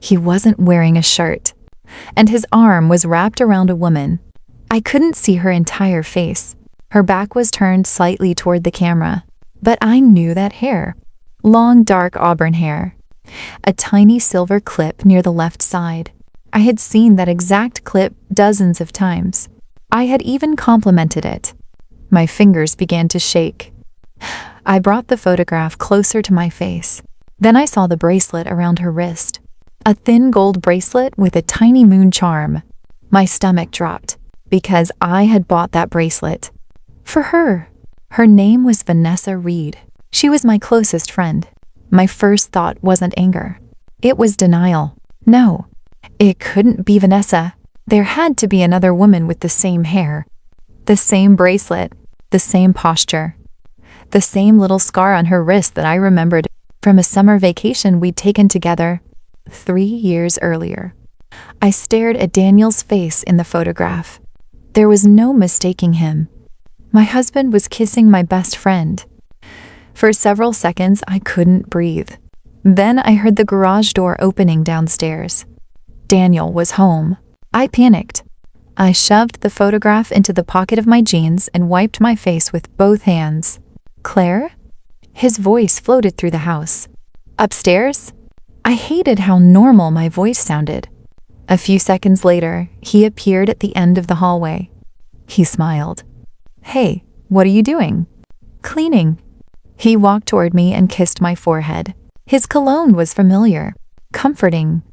He wasn't wearing a shirt, and his arm was wrapped around a woman. I couldn't see her entire face. Her back was turned slightly toward the camera, but I knew that hair. Long, dark auburn hair. A tiny silver clip near the left side. I had seen that exact clip dozens of times. I had even complimented it. My fingers began to shake. I brought the photograph closer to my face. Then I saw the bracelet around her wrist. A thin gold bracelet with a tiny moon charm. My stomach dropped because I had bought that bracelet. For her. Her name was Vanessa Reed. She was my closest friend. My first thought wasn't anger. It was denial. No, it couldn't be Vanessa. There had to be another woman with the same hair, the same bracelet, the same posture, the same little scar on her wrist that I remembered from a summer vacation we'd taken together 3 years earlier. I stared at Daniel's face in the photograph. There was no mistaking him. My husband was kissing my best friend. For several seconds, I couldn't breathe. Then I heard the garage door opening downstairs. Daniel was home. I panicked. I shoved the photograph into the pocket of my jeans and wiped my face with both hands. Claire? His voice floated through the house. Upstairs? I hated how normal my voice sounded. A few seconds later, he appeared at the end of the hallway. He smiled. Hey, what are you doing? Cleaning. He walked toward me and kissed my forehead. His cologne was familiar, comforting.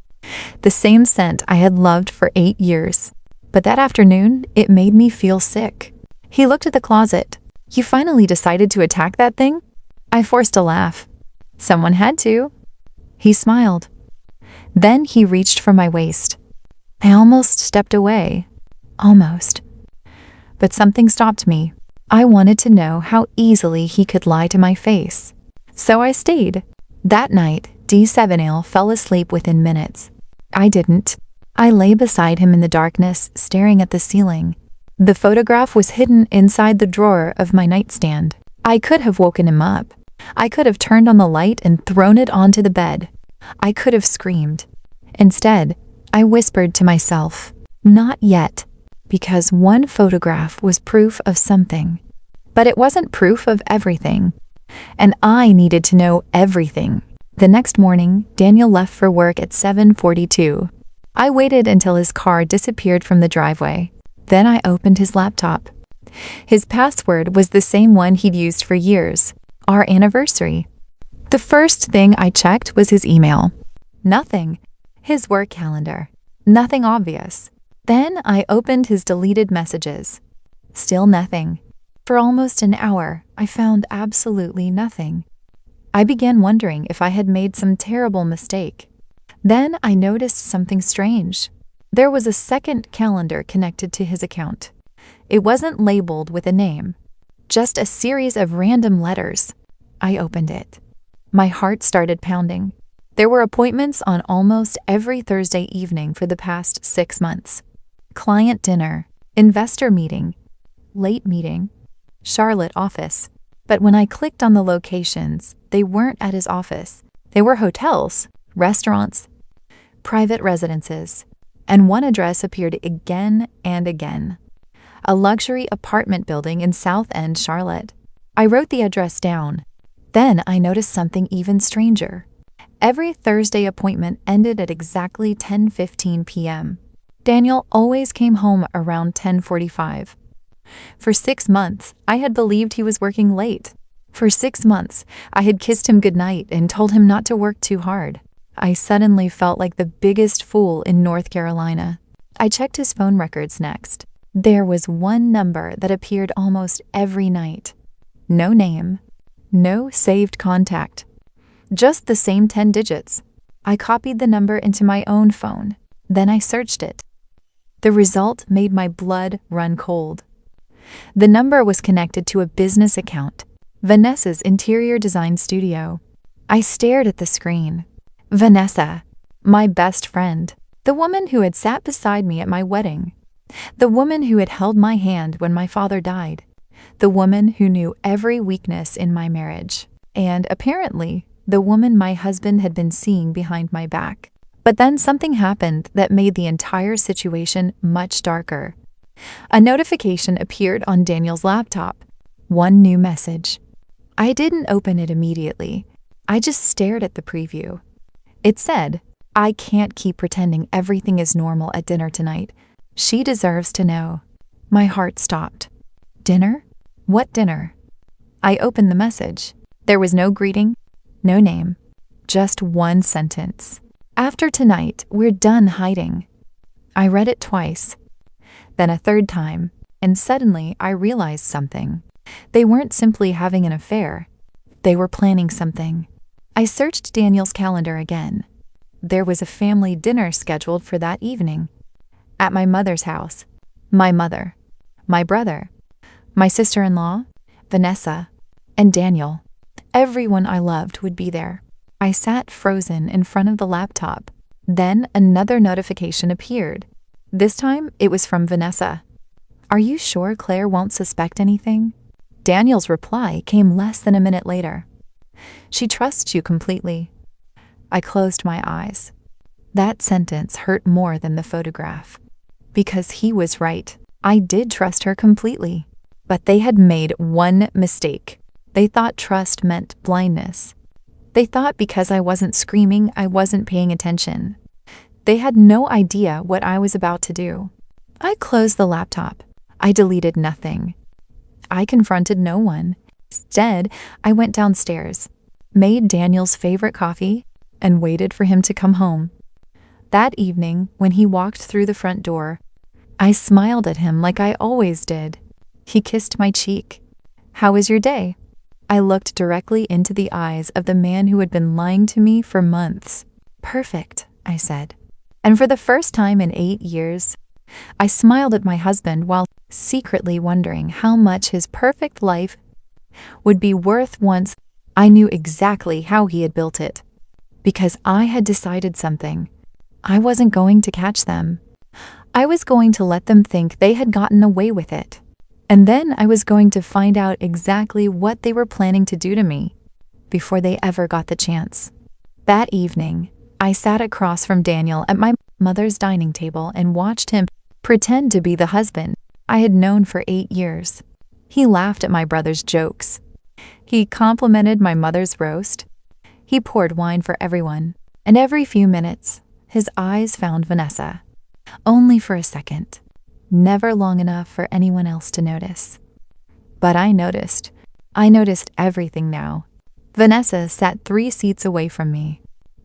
The same scent I had loved for 8 years. But that afternoon, it made me feel sick. He looked at the closet. You finally decided to attack that thing? I forced a laugh. Someone had to. He smiled. Then he reached for my waist. I almost stepped away. Almost. But something stopped me. I wanted to know how easily he could lie to my face. So I stayed. That night, D7L fell asleep within minutes. I didn't. I lay beside him in the darkness, staring at the ceiling. The photograph was hidden inside the drawer of my nightstand. I could have woken him up. I could have turned on the light and thrown it onto the bed. I could have screamed. Instead, I whispered to myself, not yet, because one photograph was proof of something. But it wasn't proof of everything. And I needed to know everything. The next morning, Daniel left for work at 7:42. I waited until his car disappeared from the driveway. Then I opened his laptop. His password was the same one he'd used for years, our anniversary. The first thing I checked was his email. Nothing. His work calendar. Nothing obvious. Then I opened his deleted messages. Still nothing. For almost an hour, I found absolutely nothing. I began wondering if I had made some terrible mistake. Then I noticed something strange. There was a second calendar connected to his account. It wasn't labeled with a name, just a series of random letters. I opened it. My heart started pounding. There were appointments on almost every Thursday evening for the past 6 months. Client dinner, investor meeting, late meeting, Charlotte office. But when I clicked on the locations, they weren't at his office. They were hotels, restaurants, private residences, and one address appeared again and again. A luxury apartment building in South End, Charlotte. I wrote the address down. Then I noticed something even stranger. Every Thursday appointment ended at exactly 10:15 p.m. Daniel always came home around 10:45. For 6 months, I had believed he was working late. For 6 months, I had kissed him goodnight and told him not to work too hard. I suddenly felt like the biggest fool in North Carolina. I checked his phone records next. There was one number that appeared almost every night. No name, no saved contact. Just the same 10 digits. I copied the number into my own phone. Then I searched it. The result made my blood run cold. The number was connected to a business account, Vanessa's interior design studio. I stared at the screen. Vanessa, my best friend, the woman who had sat beside me at my wedding, the woman who had held my hand when my father died, the woman who knew every weakness in my marriage, and apparently, the woman my husband had been seeing behind my back. But then something happened that made the entire situation much darker. A notification appeared on Daniel's laptop. One new message. I didn't open it immediately. I just stared at the preview. It said, "I can't keep pretending everything is normal at dinner tonight. She deserves to know." My heart stopped. Dinner? What dinner? I opened the message. There was no greeting, no name, just one sentence. "After tonight, we're done hiding." I read it twice, then a third time, and suddenly I realized something. They weren't simply having an affair. They were planning something. I searched Daniel's calendar again. There was a family dinner scheduled for that evening. At my mother's house. My mother, my brother, my sister-in-law, Vanessa, and Daniel. Everyone I loved would be there. I sat frozen in front of the laptop. Then another notification appeared. This time, it was from Vanessa. "Are you sure Claire won't suspect anything?" Daniel's reply came less than a minute later. "She trusts you completely." I closed my eyes. That sentence hurt more than the photograph. Because he was right. I did trust her completely. But they had made one mistake. They thought trust meant blindness. They thought because I wasn't screaming, I wasn't paying attention. They had no idea what I was about to do. I closed the laptop. I deleted nothing. I confronted no one. Instead, I went downstairs, made Daniel's favorite coffee, and waited for him to come home. That evening, when he walked through the front door, I smiled at him like I always did. He kissed my cheek. "How was your day?" I looked directly into the eyes of the man who had been lying to me for months. "Perfect," I said. And for the first time in 8 years, I smiled at my husband while secretly wondering how much his perfect life would be worth once I knew exactly how he had built it. Because I had decided something. I wasn't going to catch them. I was going to let them think they had gotten away with it. And then I was going to find out exactly what they were planning to do to me before they ever got the chance. That evening, I sat across from Daniel at my mother's dining table and watched him pretend to be the husband I had known for 8 years. He laughed at my brother's jokes. He complimented my mother's roast. He poured wine for everyone, and every few minutes, his eyes found Vanessa. Only for a second. Never long enough for anyone else to notice. But I noticed. I noticed everything now. Vanessa sat 3 seats away from me,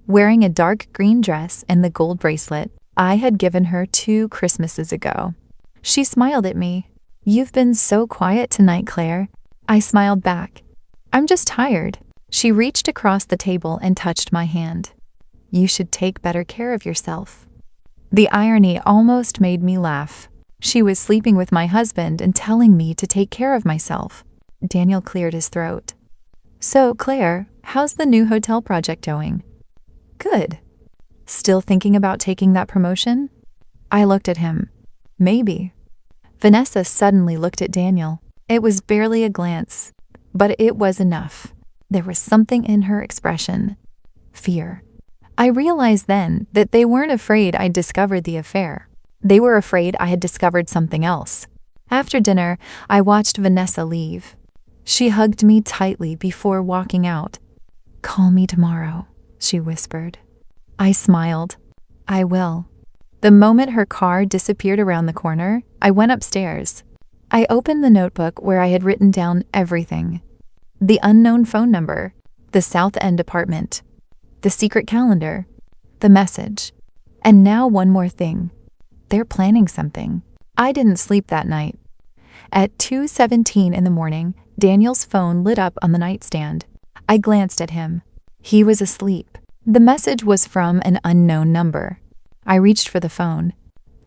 wearing a dark green dress and the gold bracelet I had given her 2 Christmases ago. She smiled at me. "You've been so quiet tonight, Claire." I smiled back. "I'm just tired." She reached across the table and touched my hand. "You should take better care of yourself." The irony almost made me laugh. She was sleeping with my husband and telling me to take care of myself. Daniel cleared his throat. "So, Claire, how's the new hotel project going?" "Good." "Still thinking about taking that promotion?" I looked at him. "Maybe." Vanessa suddenly looked at Daniel. It was barely a glance, but it was enough. There was something in her expression. Fear. I realized then that they weren't afraid I'd discovered the affair. They were afraid I had discovered something else. After dinner, I watched Vanessa leave. She hugged me tightly before walking out. "Call me tomorrow," she whispered. I smiled. "I will." The moment her car disappeared around the corner, I went upstairs. I opened the notebook where I had written down everything. The unknown phone number, the South End apartment, the secret calendar, the message. And now one more thing. They're planning something. I didn't sleep that night. At 2:17 in the morning, Daniel's phone lit up on the nightstand. I glanced at him. He was asleep. The message was from an unknown number. I reached for the phone.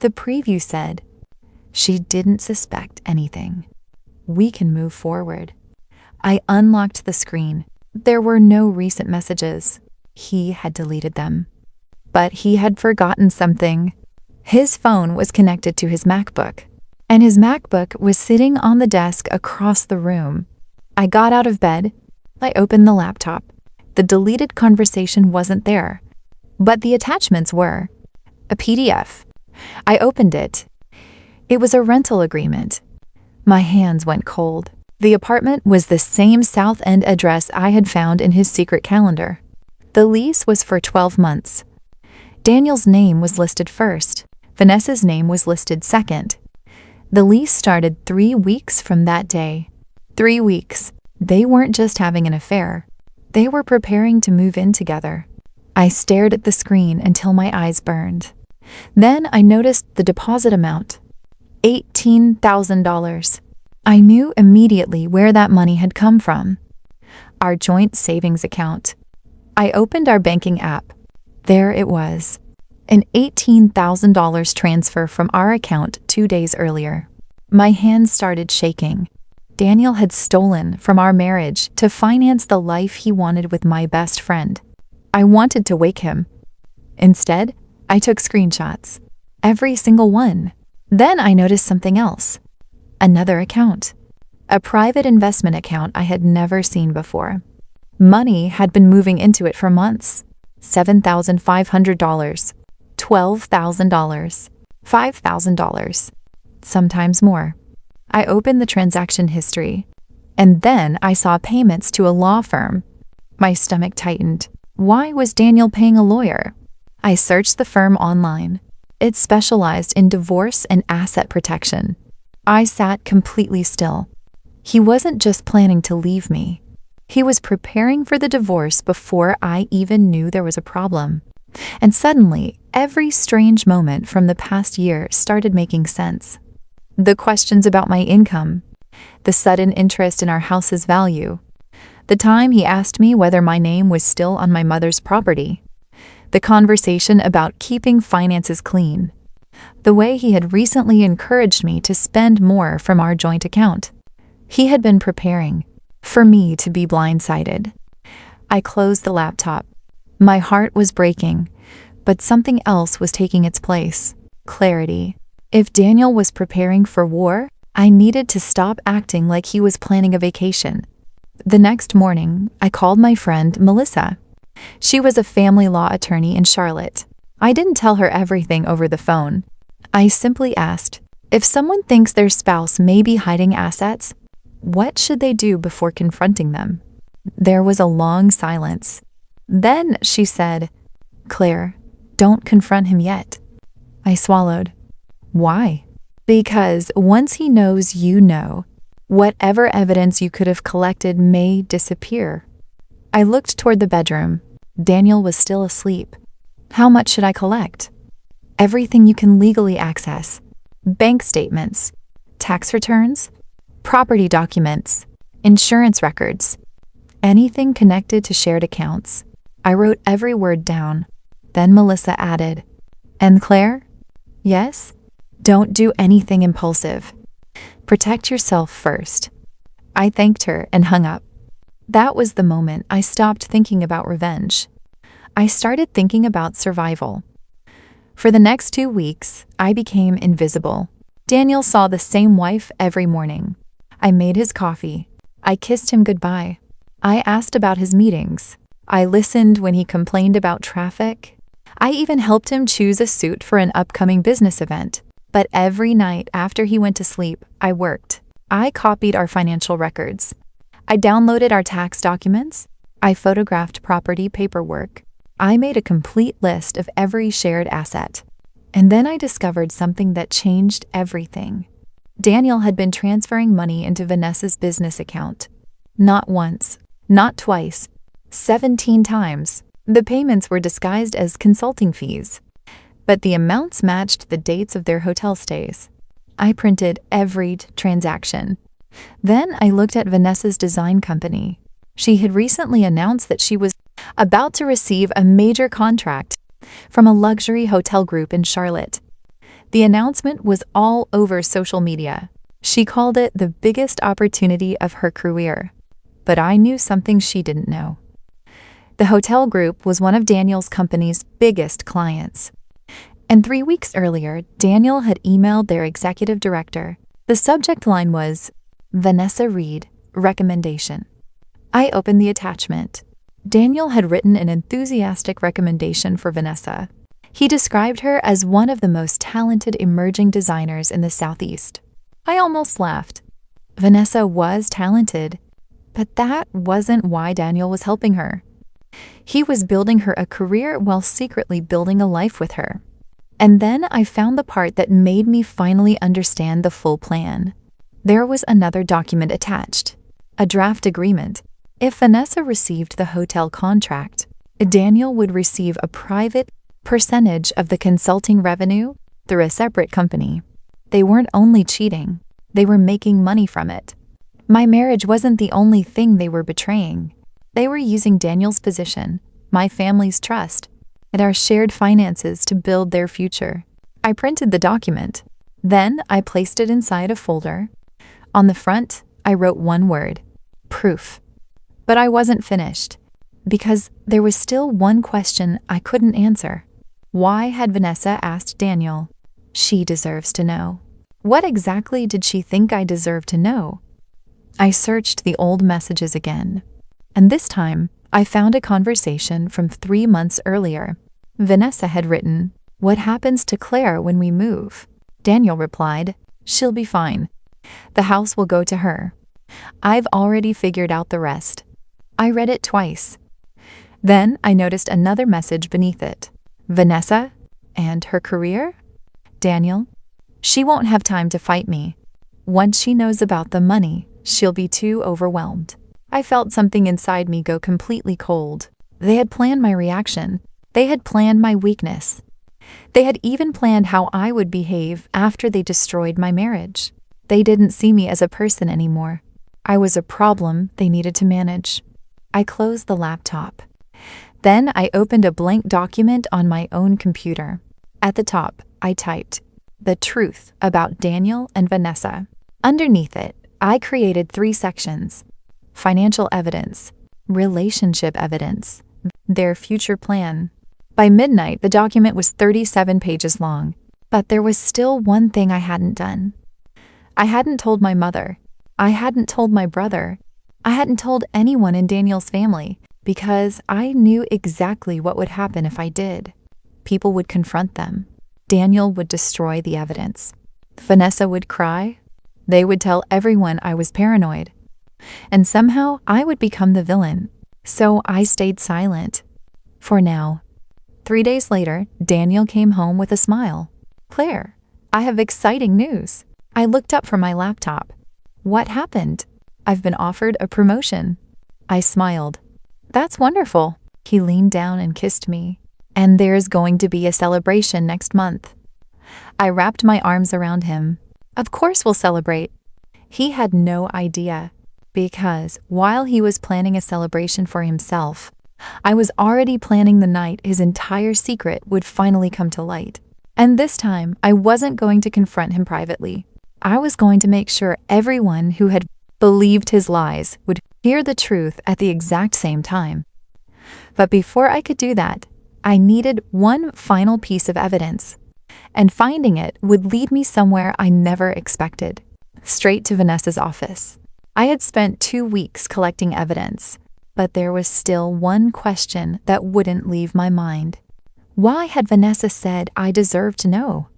The preview said, "She didn't suspect anything. We can move forward." I unlocked the screen. There were no recent messages. He had deleted them. But he had forgotten something. His phone was connected to his MacBook, and his MacBook was sitting on the desk across the room. I got out of bed. I opened the laptop. The deleted conversation wasn't there. But the attachments were a PDF. I opened it. It was a rental agreement. My hands went cold. The apartment was the same South End address I had found in his secret calendar. The lease was for 12 months. Daniel's name was listed first. Vanessa's name was listed second. The lease started 3 weeks from that day. 3 weeks. They weren't just having an affair. They were preparing to move in together. I stared at the screen until my eyes burned. Then I noticed the deposit amount. $18,000. I knew immediately where that money had come from. Our joint savings account. I opened our banking app. There it was. An $18,000 transfer from our account 2 days earlier. My hands started shaking. Daniel had stolen from our marriage to finance the life he wanted with my best friend. I wanted to wake him. Instead, I took screenshots. Every single one. Then I noticed something else. Another account. A private investment account I had never seen before. Money had been moving into it for months. $7,500, $12,000, $5,000, sometimes more. I opened the transaction history, and then I saw payments to a law firm. My stomach tightened. Why was Daniel paying a lawyer? I searched the firm online. It specialized in divorce and asset protection. I sat completely still. He wasn't just planning to leave me. He was preparing for the divorce before I even knew there was a problem. And suddenly, every strange moment from the past year started making sense. The questions about my income, the sudden interest in our house's value, the time he asked me whether my name was still on my mother's property, the conversation about keeping finances clean, the way he had recently encouraged me to spend more from our joint account. He had been preparing for me to be blindsided. I closed the laptop. My heart was breaking, but something else was taking its place. Clarity. If Daniel was preparing for war, I needed to stop acting like he was planning a vacation. The next morning, I called my friend Melissa. She was a family law attorney in Charlotte. I didn't tell her everything over the phone. I simply asked, if someone thinks their spouse may be hiding assets, what should they do before confronting them? There was a long silence. Then she said, Claire, don't confront him yet. I swallowed. Why? Because once he knows you know, whatever evidence you could have collected may disappear. I looked toward the bedroom. Daniel was still asleep. How much should I collect? Everything you can legally access. Bank statements, tax returns, property documents, insurance records, anything connected to shared accounts. I wrote every word down. Then Melissa added, and Claire? Yes? Don't do anything impulsive. Protect yourself first. I thanked her and hung up. That was the moment I stopped thinking about revenge. I started thinking about survival. For the next 2 weeks, I became invisible. Daniel saw the same wife every morning. I made his coffee. I kissed him goodbye. I asked about his meetings. I listened when he complained about traffic. I even helped him choose a suit for an upcoming business event. But every night after he went to sleep, I worked. I copied our financial records. I downloaded our tax documents. I photographed property paperwork. I made a complete list of every shared asset. And then I discovered something that changed everything. Daniel had been transferring money into Vanessa's business account. Not once, not twice, 17 times. The payments were disguised as consulting fees, but the amounts matched the dates of their hotel stays. I printed every transaction. Then I looked at Vanessa's design company. She had recently announced that she was about to receive a major contract from a luxury hotel group in Charlotte. The announcement was all over social media. She called it the biggest opportunity of her career. But I knew something she didn't know. The hotel group was one of Daniel's company's biggest clients. And 3 weeks earlier, Daniel had emailed their executive director. The subject line was, Vanessa Reed, recommendation. I opened the attachment. Daniel had written an enthusiastic recommendation for Vanessa. He described her as one of the most talented emerging designers in the Southeast. I almost laughed. Vanessa was talented, but that wasn't why Daniel was helping her. He was building her a career while secretly building a life with her. And then I found the part that made me finally understand the full plan. There was another document attached, a draft agreement. If Vanessa received the hotel contract, Daniel would receive a private percentage of the consulting revenue through a separate company. They weren't only cheating, they were making money from it. My marriage wasn't the only thing they were betraying. They were using Daniel's position, my family's trust, and our shared finances to build their future. I printed the document. Then I placed it inside a folder. On the front, I wrote one word: proof. But I wasn't finished, because there was still one question I couldn't answer. Why had Vanessa asked Daniel? She deserves to know. What exactly did she think I deserved to know? I searched the old messages again, and this time I found a conversation from 3 months earlier. Vanessa had written, "What happens to Claire when we move?" Daniel replied, "She'll be fine. The house will go to her. I've already figured out the rest." I read it twice. Then I noticed another message beneath it. Vanessa and her career? Daniel, she won't have time to fight me. Once she knows about the money, she'll be too overwhelmed. I felt something inside me go completely cold. They had planned my reaction. They had planned my weakness. They had even planned how I would behave after they destroyed my marriage. They didn't see me as a person anymore. I was a problem they needed to manage. I closed the laptop. Then I opened a blank document on my own computer. At the top, I typed, "The truth about Daniel and Vanessa." Underneath it, I created 3 sections: financial evidence, relationship evidence, their future plan. By midnight, the document was 37 pages long, but there was still one thing I hadn't done. I hadn't told my mother. I hadn't told my brother. I hadn't told anyone in Daniel's family, because I knew exactly what would happen if I did. People would confront them. Daniel would destroy the evidence. Vanessa would cry. They would tell everyone I was paranoid. And somehow I would become the villain. So I stayed silent. For now. 3 days later, Daniel came home with a smile. "Claire, I have exciting news." I looked up from my laptop. "What happened?" "I've been offered a promotion." I smiled. "That's wonderful." He leaned down and kissed me. "And there's going to be a celebration next month." I wrapped my arms around him. "Of course we'll celebrate." He had no idea, because while he was planning a celebration for himself, I was already planning the night his entire secret would finally come to light. And this time, I wasn't going to confront him privately. I was going to make sure everyone who had believed his lies would hear the truth at the exact same time. But before I could do that, I needed one final piece of evidence, and finding it would lead me somewhere I never expected, straight to Vanessa's office. I had spent 2 weeks collecting evidence, but there was still one question that wouldn't leave my mind. Why had Vanessa said I deserved to know?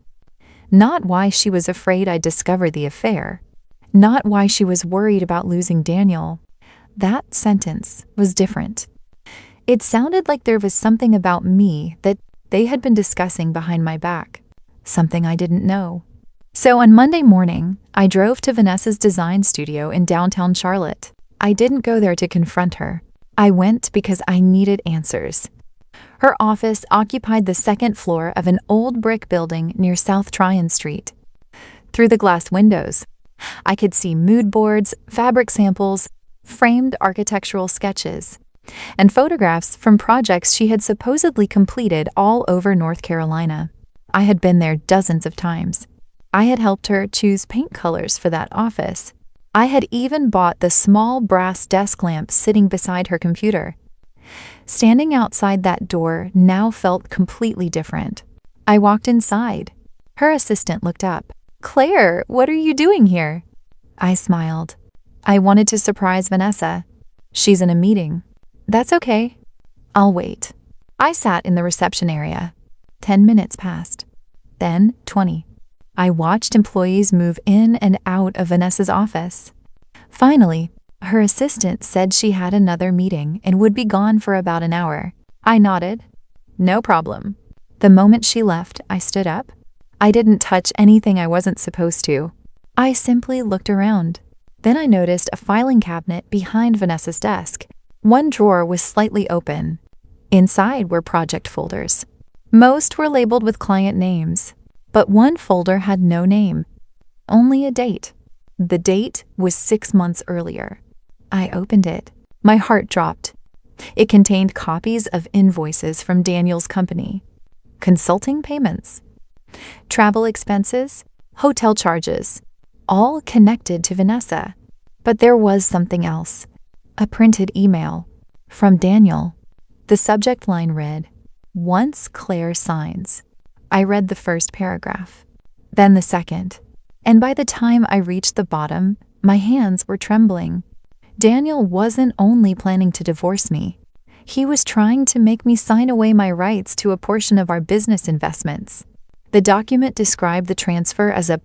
Not why she was afraid I'd discover the affair. Not why she was worried about losing Daniel. That sentence was different. It sounded like there was something about me that they had been discussing behind my back, something I didn't know. So on Monday morning, I drove to Vanessa's design studio in downtown Charlotte. I didn't go there to confront her. I went because I needed answers. Her office occupied the 2nd floor of an old brick building near South Tryon Street. Through the glass windows, I could see mood boards, fabric samples, framed architectural sketches, and photographs from projects she had supposedly completed all over North Carolina. I had been there dozens of times. I had helped her choose paint colors for that office. I had even bought the small brass desk lamp sitting beside her computer. Standing outside that door now felt completely different. I walked inside. Her assistant looked up. "Claire, what are you doing here?" I smiled. "I wanted to surprise Vanessa. She's in a meeting." "That's okay. I'll wait. I sat in the reception area. 10 minutes passed. Then 20. I watched employees move in and out of Vanessa's office. Finally, her assistant said she had another meeting and would be gone for about an hour. I nodded. No problem. The moment she left, I stood up. I didn't touch anything I wasn't supposed to. I simply looked around. Then I noticed a filing cabinet behind Vanessa's desk. One drawer was slightly open. Inside were project folders. Most were labeled with client names, but one folder had no name, only a date. The date was 6 months earlier. I opened it. My heart dropped. It contained copies of invoices from Daniel's company, consulting payments, travel expenses, hotel charges, all connected to Vanessa. But there was something else. A printed email from Daniel. The subject line read, "Once Claire signs." I read the first paragraph, then the second, and by the time I reached the bottom, my hands were trembling. Daniel wasn't only planning to divorce me. He was trying to make me sign away my rights to a portion of our business investments. The document described the transfer as a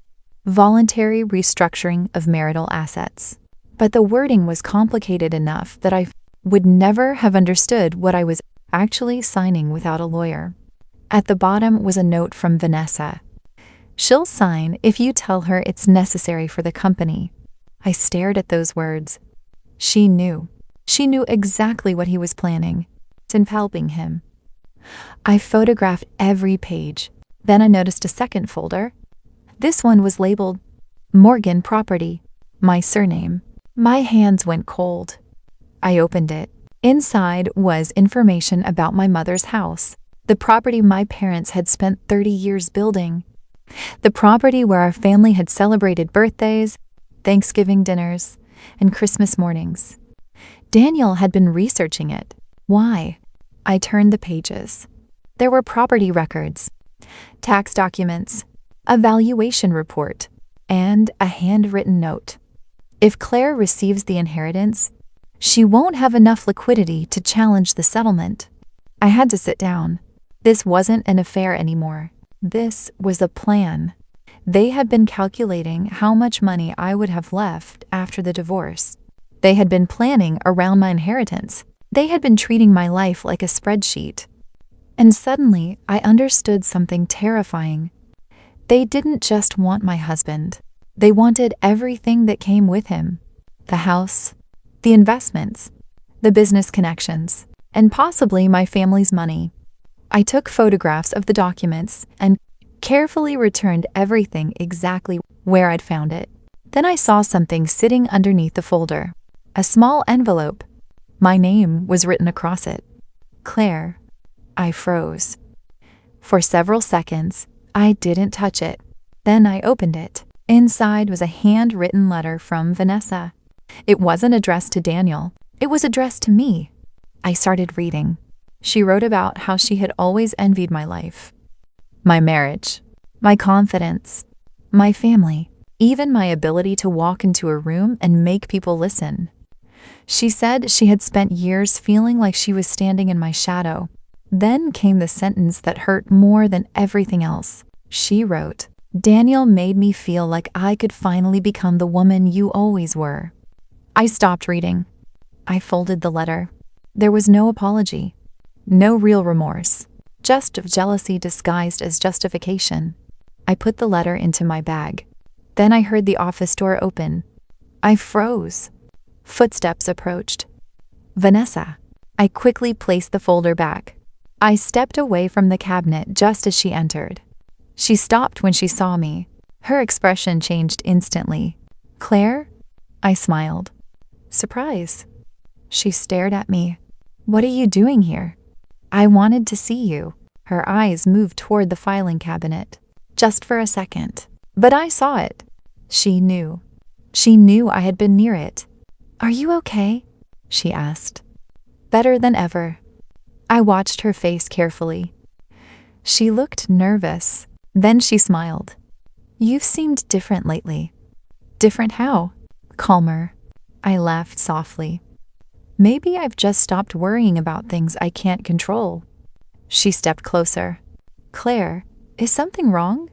voluntary restructuring of marital assets. But the wording was complicated enough that I would never have understood what I was actually signing without a lawyer. At the bottom was a note from Vanessa. "She'll sign if you tell her it's necessary for the company." I stared at those words. She knew. She knew exactly what he was planning. And helping him. I photographed every page. Then I noticed a second folder. This one was labeled Morgan Property, my surname. My hands went cold. I opened it. Inside was information about my mother's house, the property my parents had spent 30 years building, the property where our family had celebrated birthdays, Thanksgiving dinners, and Christmas mornings. Daniel had been researching it. Why? I turned the pages. There were property records, tax documents, a valuation report, and a handwritten note. If Claire receives the inheritance, she won't have enough liquidity to challenge the settlement. I had to sit down. This wasn't an affair anymore. This was a plan. They had been calculating how much money I would have left after the divorce. They had been planning around my inheritance. They had been treating my life like a spreadsheet. And suddenly, I understood something terrifying. They didn't just want my husband. They wanted everything that came with him. The house, the investments, the business connections, and possibly my family's money. I took photographs of the documents and carefully returned everything exactly where I'd found it. Then I saw something sitting underneath the folder. A small envelope. My name was written across it. Claire. I froze. For several seconds, I didn't touch it. Then I opened it. Inside was a handwritten letter from Vanessa. It wasn't addressed to Daniel. It was addressed to me. I started reading. She wrote about how she had always envied my life, my marriage, my confidence, my family, even my ability to walk into a room and make people listen. She said she had spent years feeling like she was standing in my shadow. Then came the sentence that hurt more than everything else. She wrote, "Daniel made me feel like I could finally become the woman you always were." I stopped reading. I folded the letter. There was no apology, no real remorse, just jealousy disguised as justification. I put the letter into my bag. Then I heard the office door open. I froze. Footsteps approached. Vanessa. I quickly placed the folder back. I stepped away from the cabinet just as she entered. She stopped when she saw me. Her expression changed instantly. "Claire?" I smiled. "Surprise." She stared at me. "What are you doing here?" "I wanted to see you." Her eyes moved toward the filing cabinet. Just for a second. But I saw it. She knew. She knew I had been near it. "Are you okay?" she asked. "Better than ever." I watched her face carefully. She looked nervous. Then she smiled. "You've seemed different lately." "Different how?" "Calmer." I laughed softly. Maybe I've just stopped worrying about things I can't control. She stepped closer. Claire, is something wrong?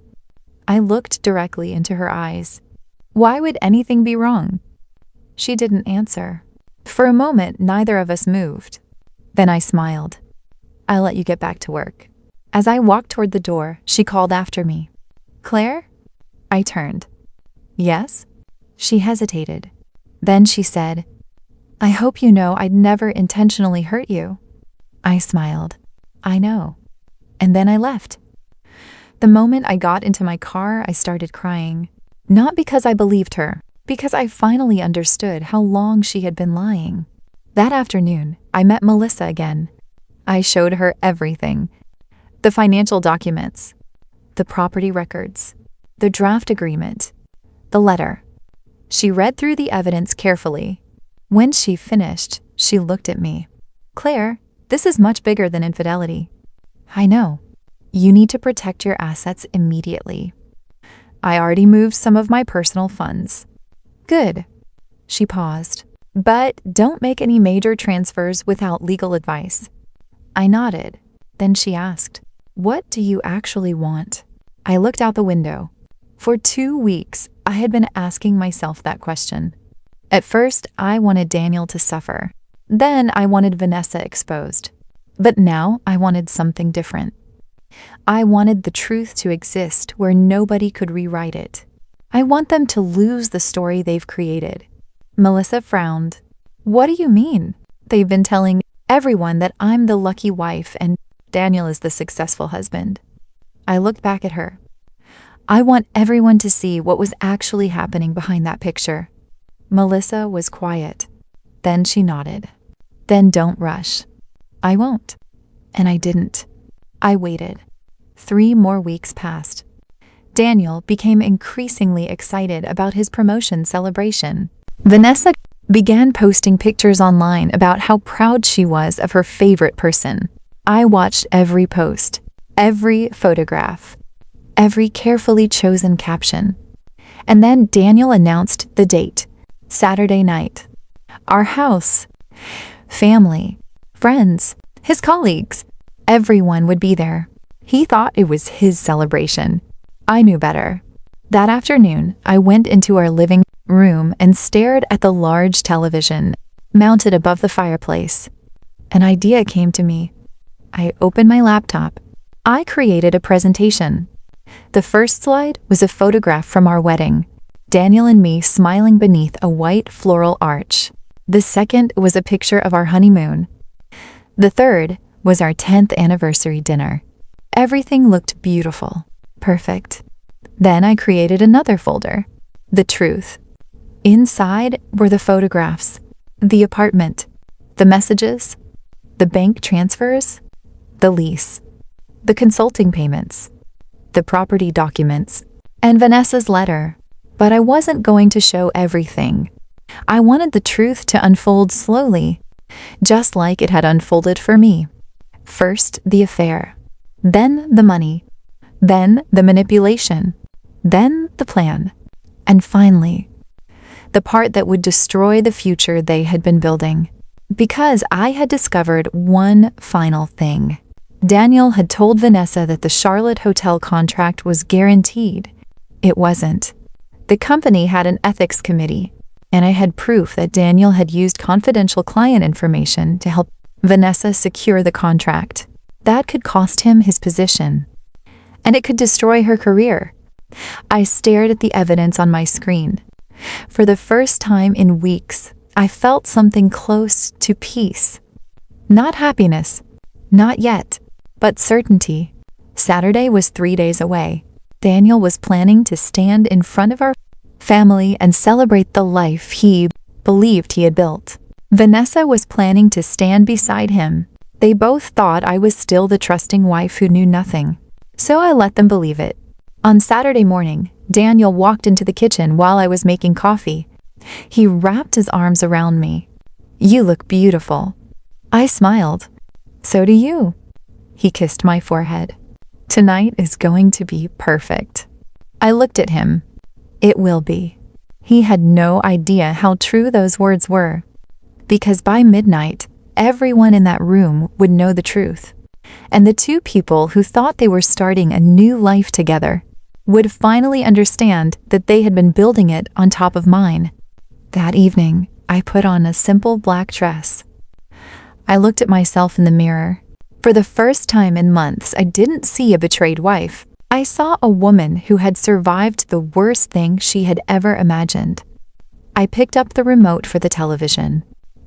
I looked directly into her eyes. Why would anything be wrong? She didn't answer. For a moment, neither of us moved. Then I smiled. I'll let you get back to work. As I walked toward the door, she called after me. Claire? I turned. Yes? She hesitated. Then she said, I hope you know I'd never intentionally hurt you. I smiled. I know. And then I left. The moment I got into my car, I started crying. Not because I believed her, because I finally understood how long she had been lying. That afternoon, I met Melissa again. I showed her everything. The financial documents, the property records, the draft agreement, the letter. She read through the evidence carefully. When she finished, she looked at me. Claire, this is much bigger than infidelity. I know. You need to protect your assets immediately. I already moved some of my personal funds. Good. She paused. But don't make any major transfers without legal advice. I nodded. Then she asked, What do you actually want? I looked out the window. For 2 weeks, I had been asking myself that question. At first, I wanted Daniel to suffer. Then I wanted Vanessa exposed. But now I wanted something different. I wanted the truth to exist where nobody could rewrite it. I want them to lose the story they've created. Melissa frowned. What do you mean? They've been telling everyone that I'm the lucky wife and Daniel is the successful husband. I looked back at her. I want everyone to see what was actually happening behind that picture. Melissa was quiet. Then she nodded. Then don't rush. I won't. And I didn't. I waited. 3 more weeks passed. Daniel became increasingly excited about his promotion celebration. Vanessa began posting pictures online about how proud she was of her favorite person. I watched every post, every photograph, every carefully chosen caption. And then Daniel announced the date, Saturday night. Our house, family, friends, his colleagues, everyone would be there. He thought it was his celebration. I knew better. That afternoon, I went into our living room and stared at the large television mounted above the fireplace. An idea came to me. I opened my laptop. I created a presentation. The first slide was a photograph from our wedding, Daniel and me smiling beneath a white floral arch. The second was a picture of our honeymoon. The third was our 10th anniversary dinner. Everything looked beautiful, perfect. Then I created another folder, The Truth. Inside were the photographs, the apartment, the messages, the bank transfers, the lease, the consulting payments, the property documents, and Vanessa's letter. But I wasn't going to show everything. I wanted the truth to unfold slowly, just like it had unfolded for me. First, the affair, then the money, then the manipulation, then the plan, and finally, the part that would destroy the future they had been building. Because I had discovered one final thing. Daniel had told Vanessa that the Charlotte hotel contract was guaranteed. It wasn't. The company had an ethics committee, and I had proof that Daniel had used confidential client information to help Vanessa secure the contract. That could cost him his position, and it could destroy her career. I stared at the evidence on my screen. For the first time in weeks, I felt something close to peace. Not happiness, not yet, but certainty. Saturday was 3 days away. Daniel was planning to stand in front of our family and celebrate the life he believed he had built. Vanessa was planning to stand beside him. They both thought I was still the trusting wife who knew nothing. So I let them believe it. On Saturday morning, Daniel walked into the kitchen while I was making coffee. He wrapped his arms around me. "You look beautiful." I smiled. "So do you." He kissed my forehead. "Tonight is going to be perfect." I looked at him. It will be. He had no idea how true those words were. because by midnight, everyone in that room would know the truth. And the two people who thought they were starting a new life together would finally understand that they had been building it on top of mine. That evening, I put on a simple black dress. I looked at myself in the mirror. For the first time in months, I didn't see a betrayed wife. I saw a woman who had survived the worst thing she had ever imagined. I picked up the remote for the television.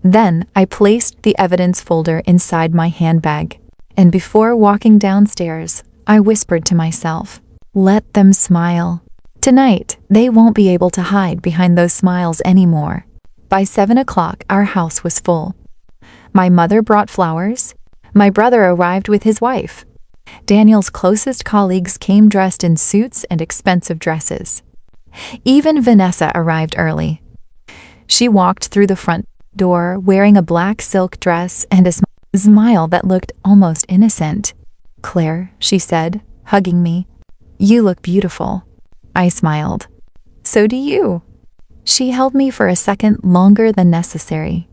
Then I placed the evidence folder inside my handbag. And before walking downstairs, I whispered to myself, "Let them smile. Tonight, they won't be able to hide behind those smiles anymore." By 7 o'clock, our house was full. My mother brought flowers. My brother arrived with his wife. Daniel's closest colleagues came dressed in suits and expensive dresses. Even Vanessa arrived early. She walked through the front door wearing a black silk dress and a smile that looked almost innocent. "Claire," she said, hugging me, "you look beautiful." I smiled. "So do you." She held me for a second longer than necessary.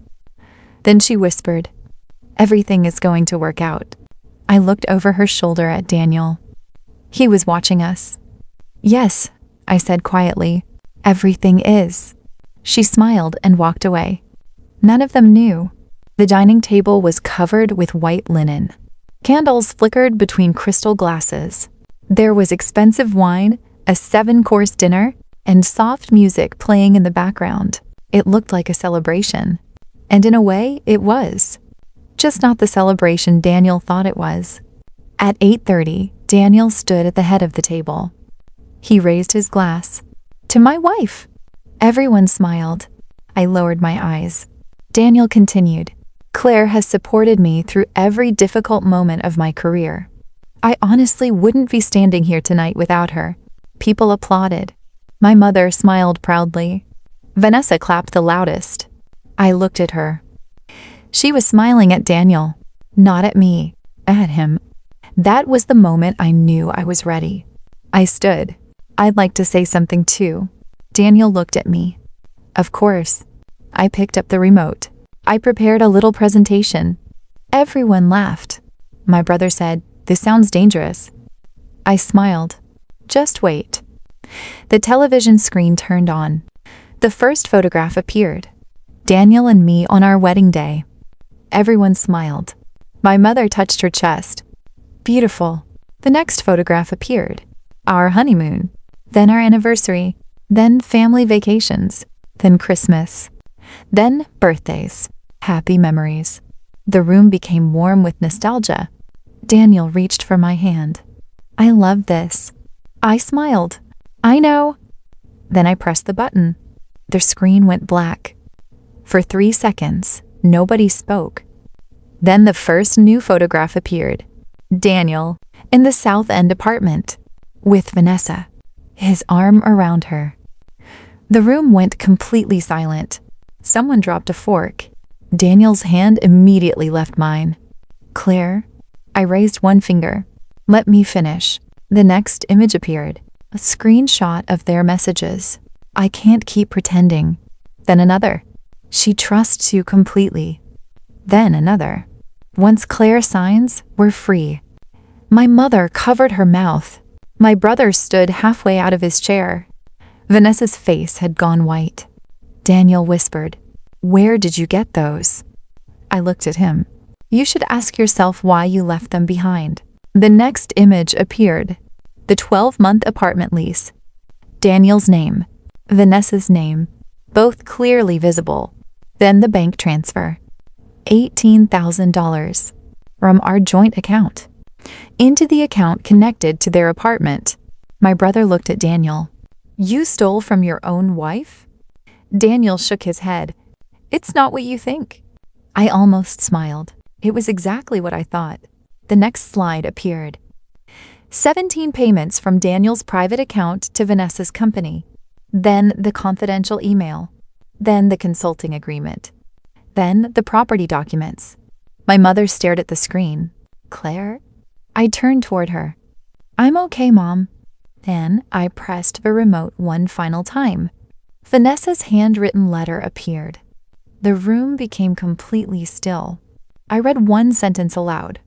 Then she whispered, "Everything is going to work out." I looked over her shoulder at Daniel. He was watching us. "Yes," I said quietly, "everything is." She smiled and walked away. None of them knew. The dining table was covered with white linen. Candles flickered between crystal glasses. There was expensive wine, a 7-course dinner, and soft music playing in the background. It looked like a celebration. And in a way, it was. Just not the celebration Daniel thought it was. At 8:30, Daniel stood at the head of the table. He raised his glass. "To my wife." Everyone smiled. I lowered my eyes. Daniel continued, "Claire has supported me through every difficult moment of my career. I honestly wouldn't be standing here tonight without her." People applauded. My mother smiled proudly. Vanessa clapped the loudest. I looked at her. She was smiling at Daniel, not at me, at him. That was the moment I knew I was ready. I stood. "I'd like to say something too." Daniel looked at me. "Of course." I picked up the remote. I prepared a little presentation. Everyone laughed. My brother said, "This sounds dangerous." I smiled. "Just wait." The television screen turned on. The first photograph appeared. Daniel and me on our wedding day. Everyone smiled. My mother touched her chest. "Beautiful." The next photograph appeared. Our honeymoon. Then our anniversary. Then family vacations. Then Christmas. Then birthdays. Happy memories. The room became warm with nostalgia. Daniel reached for my hand. "I love this." I smiled. "I know." Then I pressed the button. The screen went black. For 3 seconds, nobody spoke. Then the first new photograph appeared. Daniel, in the South End apartment, with Vanessa, his arm around her. The room went completely silent. Someone dropped a fork. Daniel's hand immediately left mine. "Claire?" I raised one finger. "Let me finish." The next image appeared. A screenshot of their messages. "I can't keep pretending." Then another. "She trusts you completely." Then another. "Once Claire signs, we're free." My mother covered her mouth. My brother stood halfway out of his chair. Vanessa's face had gone white. Daniel whispered, "Where did you get those?" I looked at him. "You should ask yourself why you left them behind." The next image appeared. The 12-month apartment lease. Daniel's name. Vanessa's name. Both clearly visible. Then the bank transfer. $18,000 from our joint account into the account connected to their apartment. My brother looked at Daniel. "You stole from your own wife?" Daniel shook his head. "It's not what you think." I almost smiled. It was exactly what I thought. The next slide appeared. 17 payments from Daniel's private account to Vanessa's company. Then the confidential email. Then the consulting agreement. Then the property documents. My mother stared at the screen. "Claire?" I turned toward her. "I'm okay, Mom." Then I pressed the remote one final time. Vanessa's handwritten letter appeared. The room became completely still. I read one sentence aloud.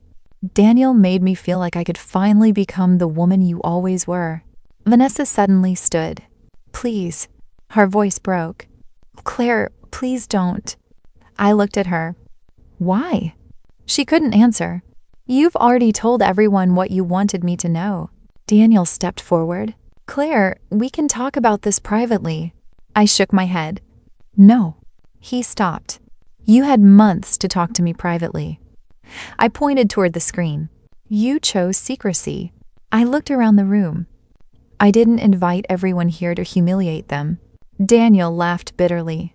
Daniel made me feel like I could finally become the woman you always were. Vanessa suddenly stood. Please. Her voice broke. Claire, please don't. I looked at her. Why? She couldn't answer. You've already told everyone what you wanted me to know. Daniel stepped forward. Claire, we can talk about this privately. I shook my head. No. He stopped. You had months to talk to me privately. I pointed toward the screen. You chose secrecy. I looked around the room. I didn't invite everyone here to humiliate them. Daniel laughed bitterly.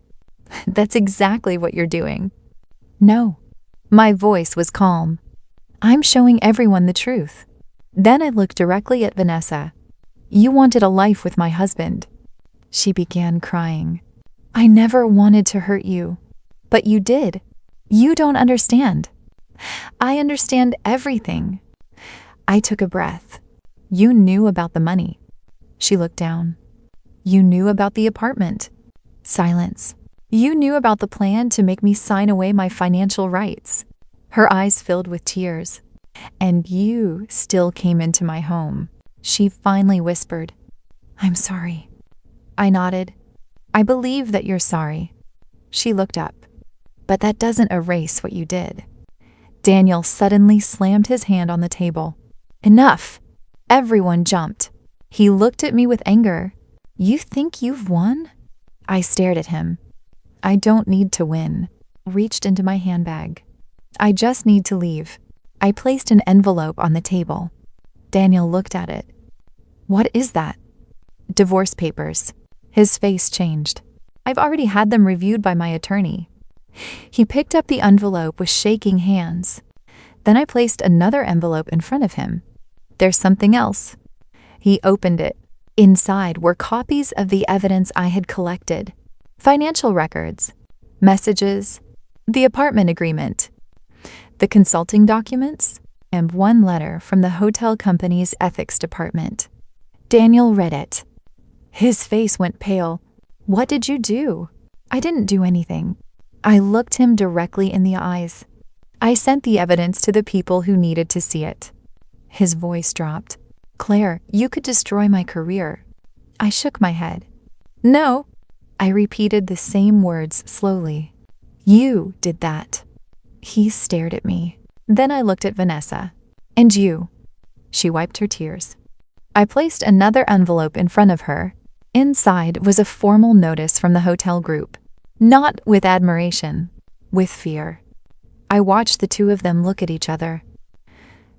That's exactly what you're doing. No. My voice was calm. I'm showing everyone the truth. Then I looked directly at Vanessa. You wanted a life with my husband. She began crying. I never wanted to hurt you. But you did. You don't understand. I understand everything. I took a breath. You knew about the money. She looked down. You knew about the apartment. Silence. You knew about the plan to make me sign away my financial rights. Her eyes filled with tears. And you still came into my home. She finally whispered, I'm sorry. I nodded. I believe that you're sorry. She looked up. But that doesn't erase what you did. Daniel suddenly slammed his hand on the table. Enough! Everyone jumped. He looked at me with anger. You think you've won? I stared at him. I don't need to win. Reached into my handbag. I just need to leave. I placed an envelope on the table. Daniel looked at it. What is that? Divorce papers. His face changed. I've already had them reviewed by my attorney. He picked up the envelope with shaking hands. Then I placed another envelope in front of him. There's something else. He opened it. Inside were copies of the evidence I had collected. Financial records, messages, the apartment agreement, the consulting documents, and one letter from the hotel company's ethics department. Daniel read it. His face went pale. What did you do? I didn't do anything. I looked him directly in the eyes. I sent the evidence to the people who needed to see it. His voice dropped. Claire, you could destroy my career. I shook my head. No. I repeated the same words slowly. You did that. He stared at me. Then I looked at Vanessa. And you. She wiped her tears. I placed another envelope in front of her. Inside was a formal notice from the hotel group. Not with admiration, with fear. I watched the two of them look at each other.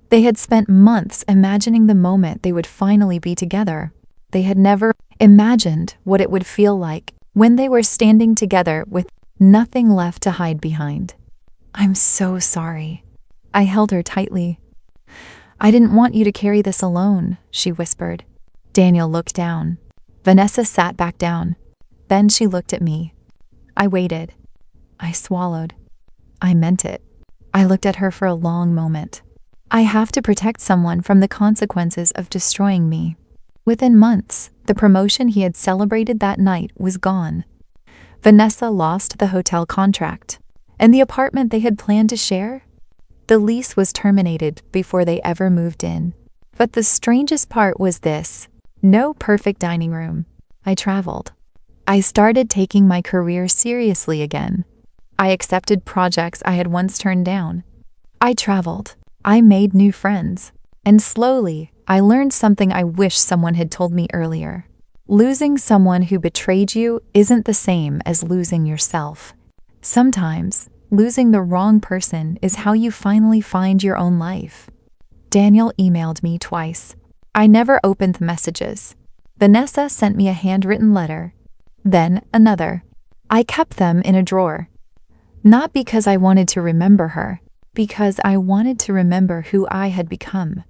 They had spent months imagining the moment they would finally be together. They had never imagined what it would feel like when they were standing together with nothing left to hide behind. I'm so sorry. I held her tightly. I didn't want you to carry this alone, she whispered. Daniel looked down. Vanessa sat back down. Then she looked at me. I waited. I swallowed. I meant it. I looked at her for a long moment. I have to protect someone from the consequences of destroying me. Within months, the promotion he had celebrated that night was gone. Vanessa lost the hotel contract, and the apartment they had planned to share? The lease was terminated before they ever moved in. But the strangest part was this: no perfect dining room. I traveled. I started taking my career seriously again. I accepted projects I had once turned down. I traveled. I made new friends. And slowly, I learned something I wish someone had told me earlier. Losing someone who betrayed you isn't the same as losing yourself. Sometimes, losing the wrong person is how you finally find your own life. Daniel emailed me twice. I never opened the messages. Vanessa sent me a handwritten letter. Then another. I kept them in a drawer. Not because I wanted to remember her, because I wanted to remember who I had become.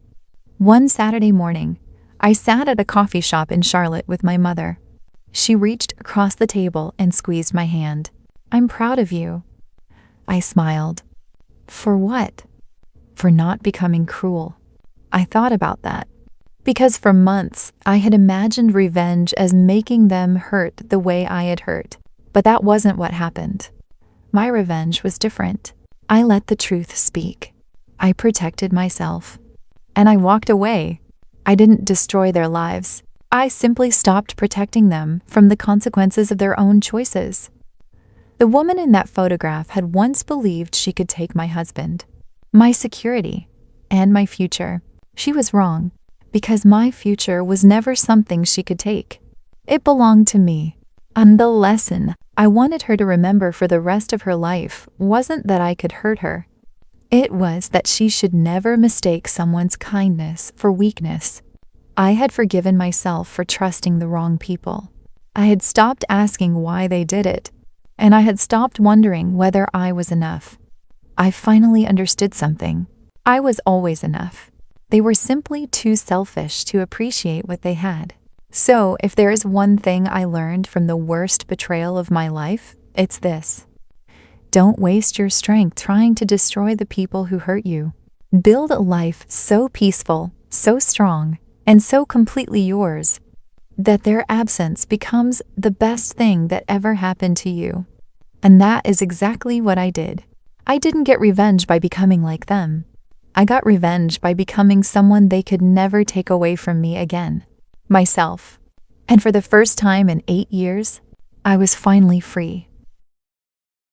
One Saturday morning, I sat at a coffee shop in Charlotte with my mother. She reached across the table and squeezed my hand. I'm proud of you. I smiled. For what? For not becoming cruel. I thought about that. Because for months, I had imagined revenge as making them hurt the way I had hurt. But that wasn't what happened. My revenge was different. I let the truth speak. I protected myself. And I walked away. I didn't destroy their lives. I simply stopped protecting them from the consequences of their own choices. The woman in that photograph had once believed she could take my husband, my security, and my future. She was wrong, because my future was never something she could take. It belonged to me. And the lesson I wanted her to remember for the rest of her life wasn't that I could hurt her. It was that she should never mistake someone's kindness for weakness. I had forgiven myself for trusting the wrong people. I had stopped asking why they did it, and I had stopped wondering whether I was enough. I finally understood something. I was always enough. They were simply too selfish to appreciate what they had. So, if there is one thing I learned from the worst betrayal of my life, it's this. Don't waste your strength trying to destroy the people who hurt you. Build a life so peaceful, so strong, and so completely yours that their absence becomes the best thing that ever happened to you. And that is exactly what I did. I didn't get revenge by becoming like them. I got revenge by becoming someone they could never take away from me again. Myself. And for the first time in 8 years, I was finally free.